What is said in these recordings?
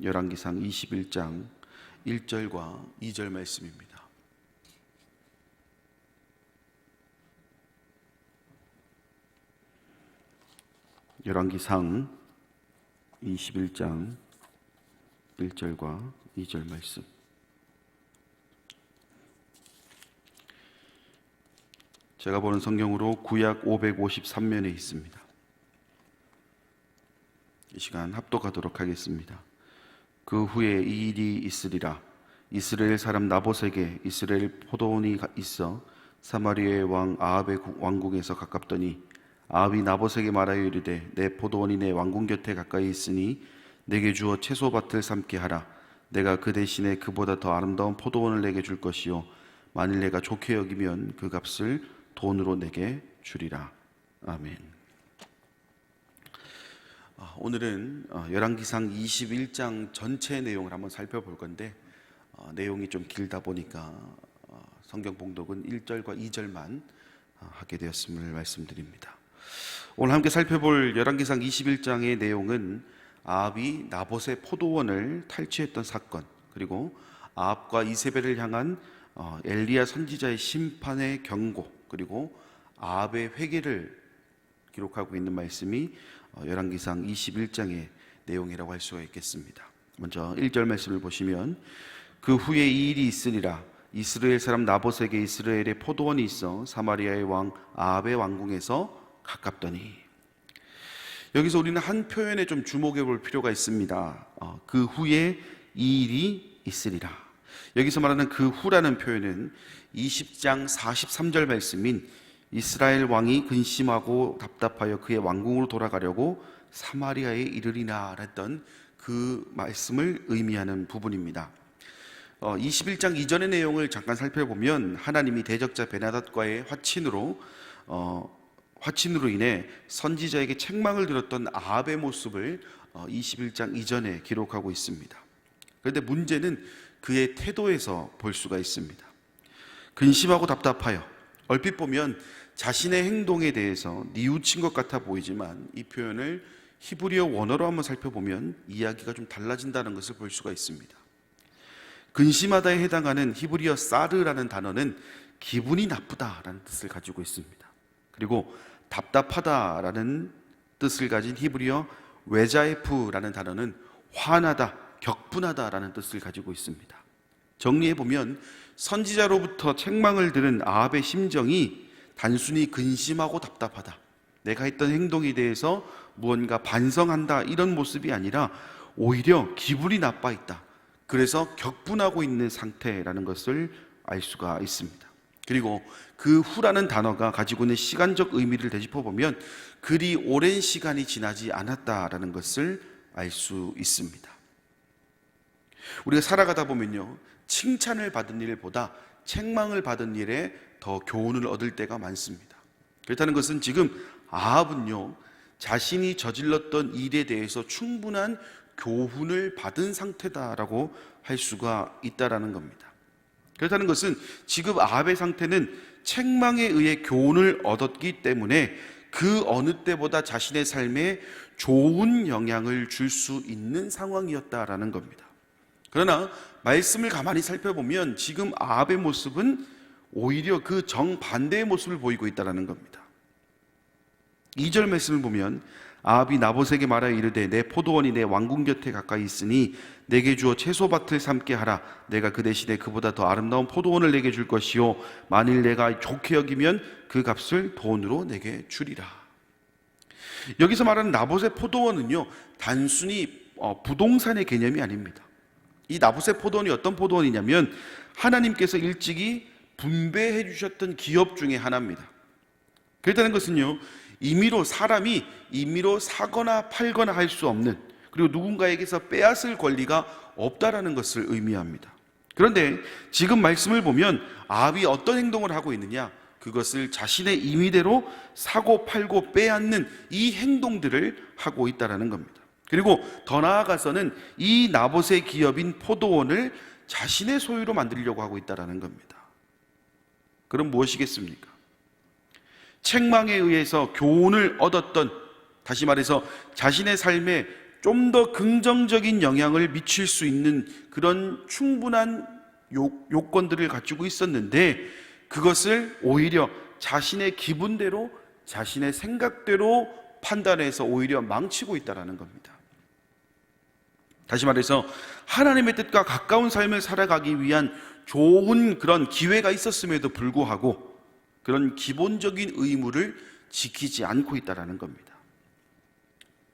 열왕기상 21장 1절과 2절 말씀입니다. 열왕기상 21장 1절과 2절 말씀. 제가 보는 성경으로 구약 553면에 있습니다. 이 시간 합독하도록 하겠습니다. 그 후에 이 일이 있으리라. 이스라엘 사람 나봇에게 이스라엘 포도원이 있어 사마리아의 왕 아합의 왕궁에서 가깝더니 아합이 나봇에게 말하여 이르되 내 포도원이 내 왕궁 곁에 가까이 있으니 내게 주어 채소밭을 삼게 하라. 내가 그 대신에 그보다 더 아름다운 포도원을 내게 줄 것이요 만일 내가 좋게 여기면 그 값을 돈으로 내게 주리라. 아멘. 오늘은 열왕기상 21장 전체 내용을 한번 살펴볼 건데 내용이 좀 길다 보니까 성경 봉독은 1절과 2절만 하게 되었음을 말씀드립니다. 오늘 함께 살펴볼 열왕기상 21장의 내용은 아합이 나봇의 포도원을 탈취했던 사건, 그리고 아합과 이세벨을 향한 엘리야 선지자의 심판의 경고, 그리고 아합의 회개를 기록하고 있는 말씀이 열왕기상 21장의 내용이라고 할 수가 있겠습니다. 먼저 1절 말씀을 보시면 그 후에 이 일이 있으리라. 이스라엘 사람 나봇에게 이스라엘의 포도원이 있어 사마리아의 왕 아합의 왕궁에서 가깝더니. 여기서 우리는 한 표현에 좀 주목해 볼 필요가 있습니다. 그 후에 이 일이 있으리라. 여기서 말하는 그 후라는 표현은 20장 43절 말씀인 이스라엘 왕이 근심하고 답답하여 그의 왕궁으로 돌아가려고 사마리아에 이르리나 했던 그 말씀을 의미하는 부분입니다. 21장 이전의 내용을 잠깐 살펴보면 하나님이 대적자 베나닷과의 화친으로 인해 선지자에게 책망을 들었던 아합의 모습을 21장 이전에 기록하고 있습니다. 그런데 문제는 그의 태도에서 볼 수가 있습니다. 근심하고 답답하여, 얼핏 보면 자신의 행동에 대해서 뉘우친 것 같아 보이지만 이 표현을 히브리어 원어로 한번 살펴보면 이야기가 좀 달라진다는 것을 볼 수가 있습니다. 근심하다에 해당하는 히브리어 사르라는 단어는 기분이 나쁘다라는 뜻을 가지고 있습니다. 그리고 답답하다라는 뜻을 가진 히브리어 웨자에프라는 단어는 화나다, 격분하다라는 뜻을 가지고 있습니다. 정리해보면 선지자로부터 책망을 들은 아합의 심정이 단순히 근심하고 답답하다, 내가 했던 행동에 대해서 무언가 반성한다, 이런 모습이 아니라 오히려 기분이 나빠 있다, 그래서 격분하고 있는 상태라는 것을 알 수가 있습니다. 그리고 그 후라는 단어가 가지고 있는 시간적 의미를 되짚어보면 그리 오랜 시간이 지나지 않았다라는 것을 알 수 있습니다. 우리가 살아가다 보면요, 칭찬을 받은 일보다 책망을 받은 일에 더 교훈을 얻을 때가 많습니다. 그렇다는 것은 지금 아합은요, 자신이 저질렀던 일에 대해서 충분한 교훈을 받은 상태다라고 할 수가 있다라는 겁니다. 그렇다는 것은 지금 아합의 상태는 책망에 의해 교훈을 얻었기 때문에 그 어느 때보다 자신의 삶에 좋은 영향을 줄 수 있는 상황이었다라는 겁니다. 그러나 말씀을 가만히 살펴보면 지금 아합의 모습은 오히려 그 정반대의 모습을 보이고 있다는 겁니다. 2절 말씀을 보면 아합이 나봇에게 말하여 이르되 내 포도원이 내 왕궁 곁에 가까이 있으니 내게 주어 채소밭을 삼게 하라. 내가 그 대신에 그보다 더 아름다운 포도원을 내게 줄 것이요 만일 내가 좋게 여기면 그 값을 돈으로 내게 주리라. 여기서 말하는 나봇의 포도원은요, 단순히 부동산의 개념이 아닙니다. 이 나봇의 포도원이 어떤 포도원이냐면 하나님께서 일찍이 분배해 주셨던 기업 중에 하나입니다. 그렇다는 것은요, 사람이 임의로 사거나 팔거나 할 수 없는, 그리고 누군가에게서 빼앗을 권리가 없다라는 것을 의미합니다. 그런데 지금 말씀을 보면 아합이 어떤 행동을 하고 있느냐, 그것을 자신의 임의대로 사고 팔고 빼앗는 이 행동들을 하고 있다는 겁니다. 그리고 더 나아가서는 이 나봇의 기업인 포도원을 자신의 소유로 만들려고 하고 있다는 겁니다. 그럼 무엇이겠습니까? 책망에 의해서 교훈을 얻었던, 다시 말해서 자신의 삶에 좀 더 긍정적인 영향을 미칠 수 있는 그런 충분한 요건들을 가지고 있었는데, 그것을 오히려 자신의 기분대로, 자신의 생각대로 판단해서 오히려 망치고 있다는 겁니다. 다시 말해서 하나님의 뜻과 가까운 삶을 살아가기 위한 좋은 그런 기회가 있었음에도 불구하고 그런 기본적인 의무를 지키지 않고 있다는 겁니다.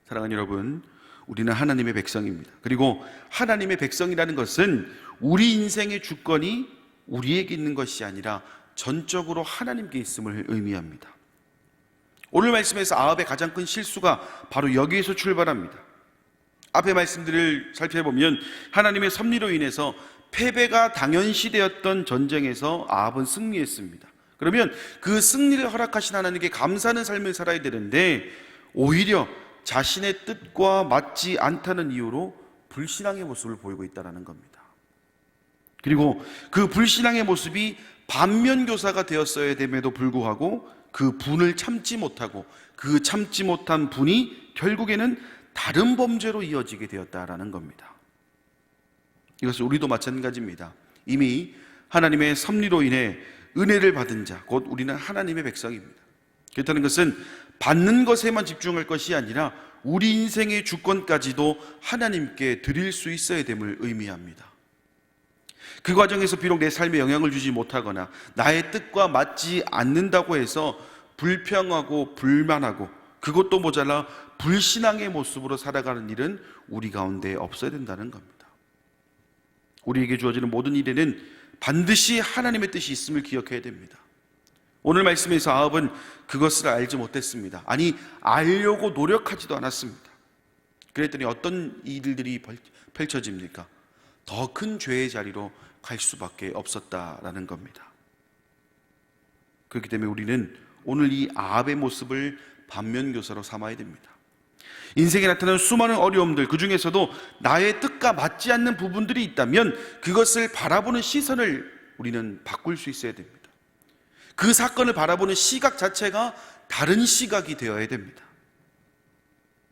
사랑하는 여러분, 우리는 하나님의 백성입니다. 그리고 하나님의 백성이라는 것은 우리 인생의 주권이 우리에게 있는 것이 아니라 전적으로 하나님께 있음을 의미합니다. 오늘 말씀에서 아합의 가장 큰 실수가 바로 여기에서 출발합니다. 앞의 말씀들을 살펴보면 하나님의 섭리로 인해서 패배가 당연시되었던 전쟁에서 아합은 승리했습니다. 그러면 그 승리를 허락하신 하나님께 감사하는 삶을 살아야 되는데, 오히려 자신의 뜻과 맞지 않다는 이유로 불신앙의 모습을 보이고 있다는 겁니다. 그리고 그 불신앙의 모습이 반면교사가 되었어야 됨에도 불구하고 그 분을 참지 못하고 그 참지 못한 분이 결국에는 다른 범죄로 이어지게 되었다라는 겁니다. 이것은 우리도 마찬가지입니다. 이미 하나님의 섭리로 인해 은혜를 받은 자, 곧 우리는 하나님의 백성입니다. 그렇다는 것은 받는 것에만 집중할 것이 아니라 우리 인생의 주권까지도 하나님께 드릴 수 있어야 됨을 의미합니다. 그 과정에서 비록 내 삶에 영향을 주지 못하거나 나의 뜻과 맞지 않는다고 해서 불평하고 불만하고 그것도 모자라 불신앙의 모습으로 살아가는 일은 우리 가운데 없어야 된다는 겁니다. 우리에게 주어지는 모든 일에는 반드시 하나님의 뜻이 있음을 기억해야 됩니다. 오늘 말씀에서 아합은 그것을 알지 못했습니다. 아니, 알려고 노력하지도 않았습니다. 그랬더니 어떤 일들이 펼쳐집니까? 더 큰 죄의 자리로 갈 수밖에 없었다라는 겁니다. 그렇기 때문에 우리는 오늘 이 아합의 모습을 반면교사로 삼아야 됩니다. 인생에 나타나는 수많은 어려움들, 그 중에서도 나의 뜻과 맞지 않는 부분들이 있다면 그것을 바라보는 시선을 우리는 바꿀 수 있어야 됩니다. 그 사건을 바라보는 시각 자체가 다른 시각이 되어야 됩니다.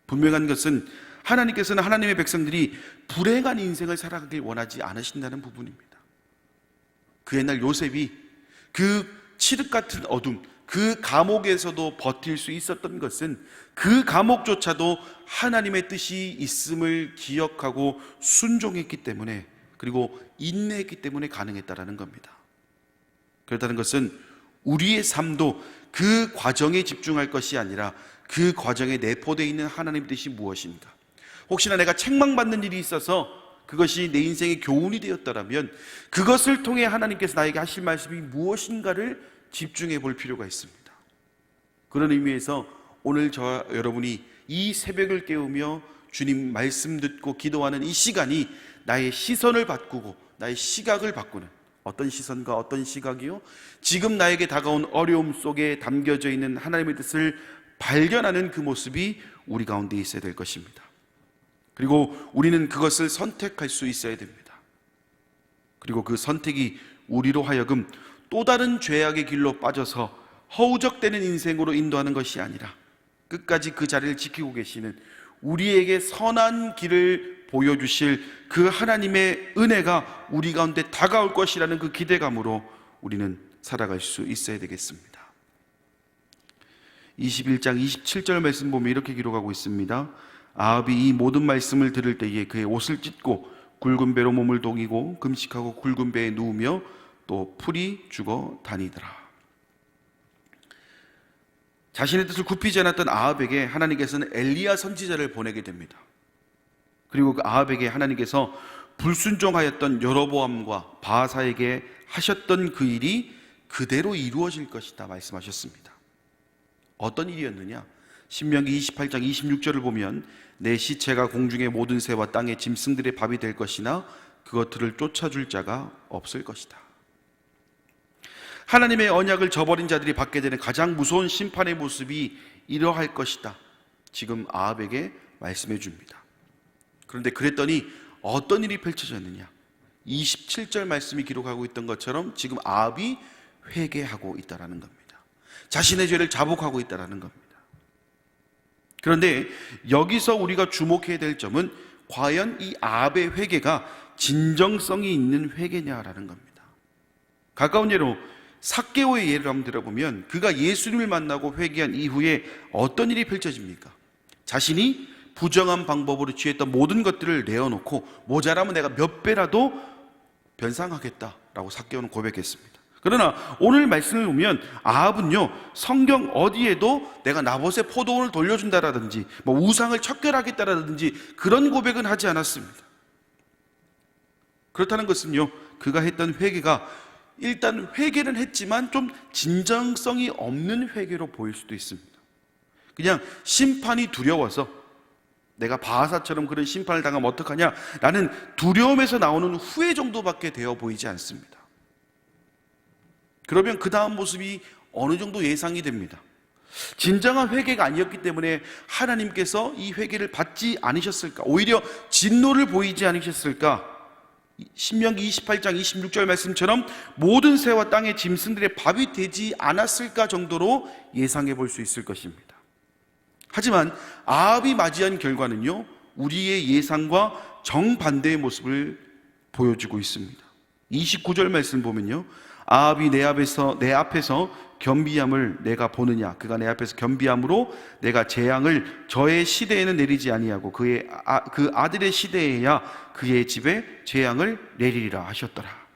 분명한 것은 하나님께서는 하나님의 백성들이 불행한 인생을 살아가길 원하지 않으신다는 부분입니다. 그 옛날 요셉이 그 칠흑 같은 어둠, 그 감옥에서도 버틸 수 있었던 것은 그 감옥조차도 하나님의 뜻이 있음을 기억하고 순종했기 때문에, 그리고 인내했기 때문에 가능했다라는 겁니다. 그렇다는 것은 우리의 삶도 그 과정에 집중할 것이 아니라 그 과정에 내포되어 있는 하나님의 뜻이 무엇인가. 혹시나 내가 책망받는 일이 있어서 그것이 내 인생의 교훈이 되었더라면 그것을 통해 하나님께서 나에게 하실 말씀이 무엇인가를 집중해 볼 필요가 있습니다. 그런 의미에서 오늘 저와 여러분이 이 새벽을 깨우며 주님 말씀 듣고 기도하는 이 시간이 나의 시선을 바꾸고 나의 시각을 바꾸는, 어떤 시선과 어떤 시각이요? 지금 나에게 다가온 어려움 속에 담겨져 있는 하나님의 뜻을 발견하는 그 모습이 우리 가운데 있어야 될 것입니다. 그리고 우리는 그것을 선택할 수 있어야 됩니다. 그리고 그 선택이 우리로 하여금 또 다른 죄악의 길로 빠져서 허우적대는 인생으로 인도하는 것이 아니라 끝까지 그 자리를 지키고 계시는, 우리에게 선한 길을 보여주실 그 하나님의 은혜가 우리 가운데 다가올 것이라는 그 기대감으로 우리는 살아갈 수 있어야 되겠습니다. 21장 27절 말씀 보면 이렇게 기록하고 있습니다. 아합이 이 모든 말씀을 들을 때에 그의 옷을 찢고 굵은 배로 몸을 동이고 금식하고 굵은 배에 누우며 또 풀이 죽어 다니더라. 자신의 뜻을 굽히지 않았던 아합에게 하나님께서는 엘리야 선지자를 보내게 됩니다. 그리고 그 아합에게 하나님께서 불순종하였던 여로보암과 바하사에게 하셨던 그 일이 그대로 이루어질 것이다 말씀하셨습니다. 어떤 일이었느냐? 신명기 28장 26절을 보면 내 시체가 공중의 모든 새와 땅의 짐승들의 밥이 될 것이나 그것들을 쫓아줄 자가 없을 것이다. 하나님의 언약을 저버린 자들이 받게 되는 가장 무서운 심판의 모습이 이러할 것이다, 지금 아합에게 말씀해 줍니다. 그런데 그랬더니 어떤 일이 펼쳐졌느냐? 27절 말씀이 기록하고 있던 것처럼 지금 아합이 회개하고 있다는 겁니다. 자신의 죄를 자복하고 있다는 겁니다. 그런데 여기서 우리가 주목해야 될 점은 과연 이 아합의 회개가 진정성이 있는 회개냐라는 겁니다. 가까운 예로 삭개오의 예를 한번 들어보면 그가 예수님을 만나고 회개한 이후에 어떤 일이 펼쳐집니까? 자신이 부정한 방법으로 취했던 모든 것들을 내어놓고 모자라면 내가 몇 배라도 변상하겠다라고 삭개오는 고백했습니다. 그러나 오늘 말씀을 보면 아합은요, 성경 어디에도 내가 나봇의 포도원을 돌려준다라든지 우상을 척결하겠다라든지 그런 고백은 하지 않았습니다. 그렇다는 것은요, 그가 했던 회개가 일단 회개는 했지만 좀 진정성이 없는 회개로 보일 수도 있습니다. 그냥 심판이 두려워서 내가 바하사처럼 그런 심판을 당하면 어떡하냐 라는 두려움에서 나오는 후회 정도밖에 되어 보이지 않습니다. 그러면 그 다음 모습이 어느 정도 예상이 됩니다. 진정한 회개가 아니었기 때문에 하나님께서 이 회개를 받지 않으셨을까? 오히려 진노를 보이지 않으셨을까? 신명기 28장 26절 말씀처럼 모든 새와 땅의 짐승들의 밥이 되지 않았을까 정도로 예상해 볼 수 있을 것입니다. 하지만 아합이 맞이한 결과는요, 우리의 예상과 정반대의 모습을 보여주고 있습니다. 29절 말씀 보면요, 아합이 내 앞에서 겸비함을 내가 보느냐? 그가 내 앞에서 겸비함으로 내가 재앙을 저의 시대에는 내리지 아니하고 그 아들의 시대에야 그의 집에 재앙을 내리리라 하셨더라.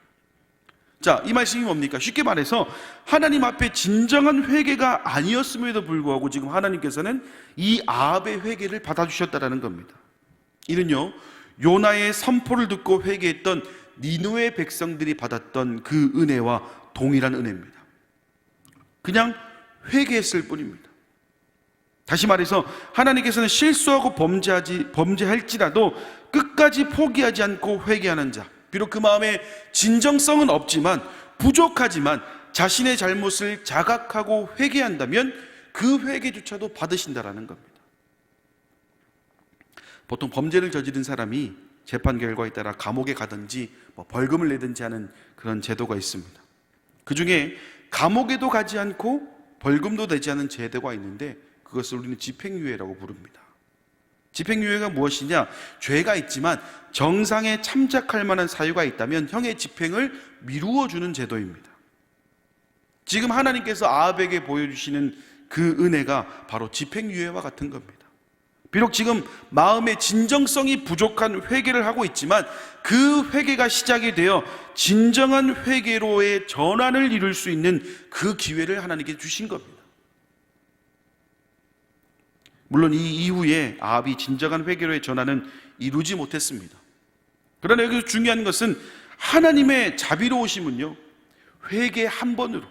자, 이 말씀이 뭡니까? 쉽게 말해서 하나님 앞에 진정한 회개가 아니었음에도 불구하고 지금 하나님께서는 이 아합의 회개를 받아주셨다라는 겁니다. 이는요, 요나의 선포를 듣고 회개했던 니느웨 백성들이 받았던 그 은혜와 동일한 은혜입니다. 그냥 회개했을 뿐입니다. 다시 말해서 하나님께서는 실수하고 범죄할지라도 끝까지 포기하지 않고 회개하는 자, 비록 그 마음에 진정성은 없지만 부족하지만 자신의 잘못을 자각하고 회개한다면 그 회개조차도 받으신다라는 겁니다. 보통 범죄를 저지른 사람이 재판 결과에 따라 감옥에 가든지 벌금을 내든지 하는 그런 제도가 있습니다. 그 중에 감옥에도 가지 않고 벌금도 내지 않은 제도가 있는데 그것을 우리는 집행유예라고 부릅니다. 집행유예가 무엇이냐? 죄가 있지만 정상에 참작할 만한 사유가 있다면 형의 집행을 미루어주는 제도입니다. 지금 하나님께서 아합에게 보여주시는 그 은혜가 바로 집행유예와 같은 겁니다. 비록 지금 마음의 진정성이 부족한 회개를 하고 있지만 그 회개가 시작이 되어 진정한 회개로의 전환을 이룰 수 있는 그 기회를 하나님께 주신 겁니다. 물론 이 이후에 아합이 진정한 회개로의 전환은 이루지 못했습니다. 그러나 여기서 중요한 것은 하나님의 자비로우심은요, 회개 한 번으로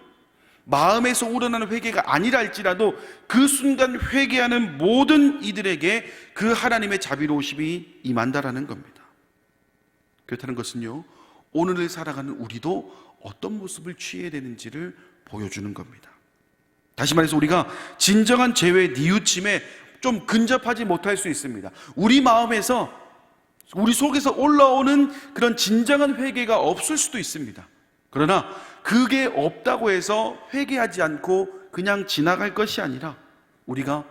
마음에서 우러나는 회개가 아니라 할지라도 그 순간 회개하는 모든 이들에게 그 하나님의 자비로우심이 임한다라는 겁니다. 그렇다는 것은요, 오늘을 살아가는 우리도 어떤 모습을 취해야 되는지를 보여주는 겁니다. 다시 말해서 우리가 진정한 죄의 뉘우침에 좀 근접하지 못할 수 있습니다. 우리 마음에서, 우리 속에서 올라오는 그런 진정한 회개가 없을 수도 있습니다. 그러나 그게 없다고 해서 회개하지 않고 그냥 지나갈 것이 아니라 우리가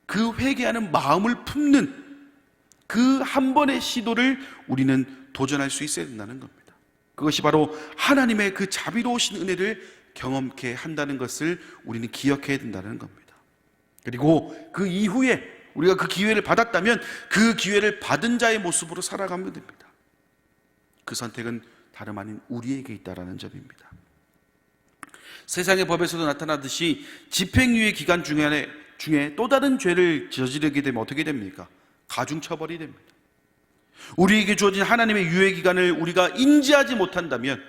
그 회개하는 마음을 품는 그 한 번의 시도를 우리는 도전할 수 있어야 된다는 겁니다. 그것이 바로 하나님의 그 자비로우신 은혜를 경험케 한다는 것을 우리는 기억해야 된다는 겁니다. 그리고 그 이후에 우리가 그 기회를 받았다면 그 기회를 받은 자의 모습으로 살아가면 됩니다. 그 선택은 다름 아닌 우리에게 있다라는 점입니다. 세상의 법에서도 나타나듯이 집행유예 기간 중에 또 다른 죄를 저지르게 되면 어떻게 됩니까? 가중처벌이 됩니다. 우리에게 주어진 하나님의 유예 기간을 우리가 인지하지 못한다면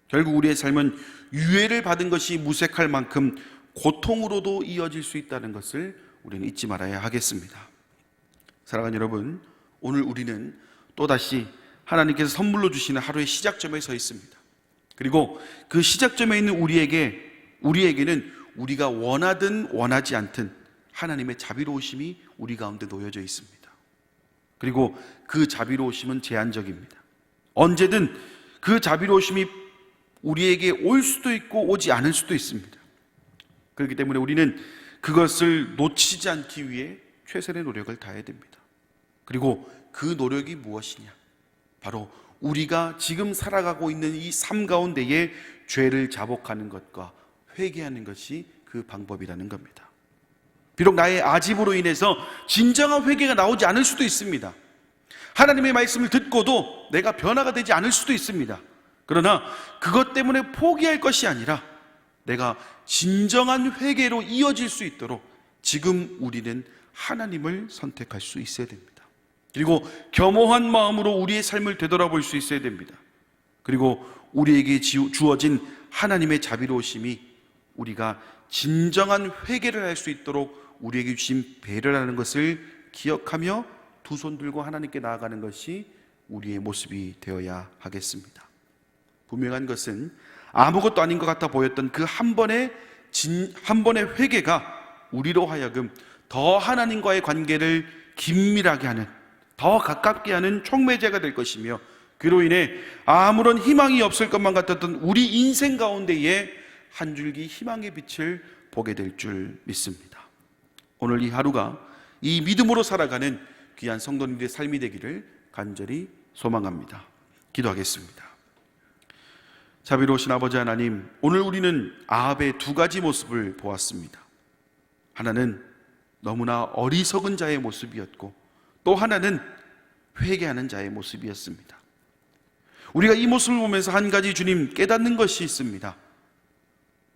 결국 우리의 삶은 유예를 받은 것이 무색할 만큼 고통으로도 이어질 수 있다는 것을 우리는 잊지 말아야 하겠습니다. 사랑하는 여러분, 오늘 우리는 또다시 하나님께서 선물로 주시는 하루의 시작점에 서 있습니다. 그리고 그 시작점에 있는 우리에게는 우리가 원하든 원하지 않든 하나님의 자비로우심이 우리 가운데 놓여져 있습니다. 그리고 그 자비로우심은 제한적입니다. 언제든 그 자비로우심이 우리에게 올 수도 있고 오지 않을 수도 있습니다. 그렇기 때문에 우리는 그것을 놓치지 않기 위해 최선의 노력을 다해야 됩니다. 그리고 그 노력이 무엇이냐? 바로 우리가 지금 살아가고 있는 이 삶 가운데에 죄를 자복하는 것과 회개하는 것이 그 방법이라는 겁니다. 비록 나의 아집으로 인해서 진정한 회개가 나오지 않을 수도 있습니다. 하나님의 말씀을 듣고도 내가 변화가 되지 않을 수도 있습니다. 그러나 그것 때문에 포기할 것이 아니라 내가 진정한 회개로 이어질 수 있도록 지금 우리는 하나님을 선택할 수 있어야 됩니다. 그리고 겸허한 마음으로 우리의 삶을 되돌아볼 수 있어야 됩니다. 그리고 우리에게 주어진 하나님의 자비로우심이 우리가 진정한 회개를 할 수 있도록 우리에게 주신 배려라는 것을 기억하며 두 손 들고 하나님께 나아가는 것이 우리의 모습이 되어야 하겠습니다. 분명한 것은 아무것도 아닌 것 같아 보였던 그 한 번의 회개가 우리로 하여금 더 하나님과의 관계를 긴밀하게 하는, 더 가깝게 하는 촉매제가 될 것이며, 그로 인해 아무런 희망이 없을 것만 같았던 우리 인생 가운데에 한 줄기 희망의 빛을 보게 될 줄 믿습니다. 오늘 이 하루가 이 믿음으로 살아가는 귀한 성도님들의 삶이 되기를 간절히 소망합니다. 기도하겠습니다. 자비로우신 아버지 하나님, 오늘 우리는 아합의 두 가지 모습을 보았습니다. 하나는 너무나 어리석은 자의 모습이었고, 또 하나는 회개하는 자의 모습이었습니다. 우리가 이 모습을 보면서 한 가지 주님 깨닫는 것이 있습니다.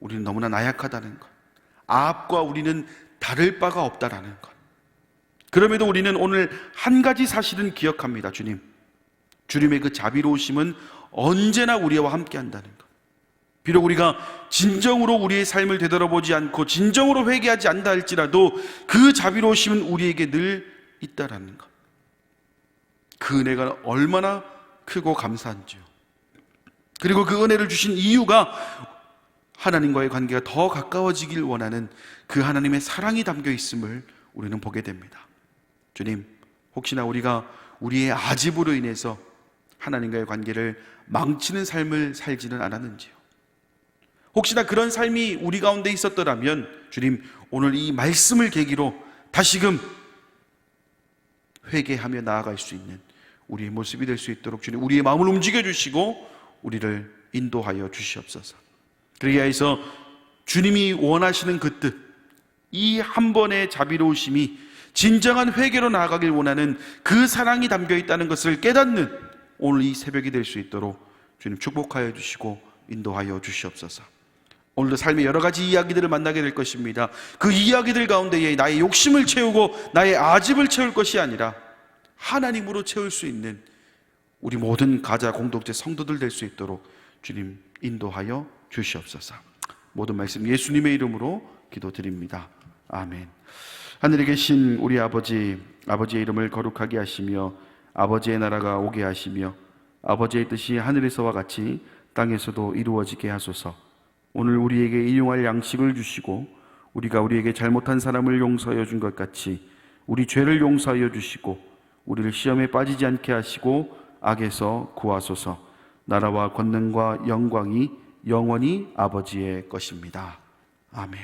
우리는 너무나 나약하다는 것, 아합과 우리는 다를 바가 없다라는 것. 그럼에도 우리는 오늘 한 가지 사실은 기억합니다. 주님의 그 자비로우심은 언제나 우리와 함께 한다는 것. 비록 우리가 진정으로 우리의 삶을 되돌아보지 않고 진정으로 회개하지 않다 할지라도 그 자비로우심은 우리에게 늘 있다라는 것. 그 은혜가 얼마나 크고 감사한지요. 그리고 그 은혜를 주신 이유가 하나님과의 관계가 더 가까워지길 원하는 그 하나님의 사랑이 담겨 있음을 우리는 보게 됩니다. 주님, 혹시나 우리가 우리의 아집으로 인해서 하나님과의 관계를 망치는 삶을 살지는 않았는지요. 혹시나 그런 삶이 우리 가운데 있었더라면 주님, 오늘 이 말씀을 계기로 다시금 회개하며 나아갈 수 있는 우리의 모습이 될 수 있도록 주님, 우리의 마음을 움직여 주시고 우리를 인도하여 주시옵소서. 그러기 위해서 주님이 원하시는 그 뜻, 이 한 번의 자비로우심이 진정한 회개로 나아가길 원하는 그 사랑이 담겨 있다는 것을 깨닫는 오늘 이 새벽이 될 수 있도록 주님 축복하여 주시고 인도하여 주시옵소서. 오늘도 삶의 여러 가지 이야기들을 만나게 될 것입니다. 그 이야기들 가운데에 나의 욕심을 채우고 나의 아집을 채울 것이 아니라 하나님으로 채울 수 있는 우리 모든 가자 공동체 성도들 될 수 있도록 주님 인도하여 주시옵소서. 모든 말씀 예수님의 이름으로 기도드립니다. 아멘. 하늘에 계신 우리 아버지의 이름을 거룩하게 하시며 아버지의 나라가 오게 하시며 아버지의 뜻이 하늘에서와 같이 땅에서도 이루어지게 하소서. 오늘 우리에게 일용할 양식을 주시고 우리가 우리에게 잘못한 사람을 용서하여 준 것 같이 우리 죄를 용서하여 주시고 우리를 시험에 빠지지 않게 하시고 악에서 구하소서. 나라와 권능과 영광이 영원히 아버지의 것입니다. 아멘.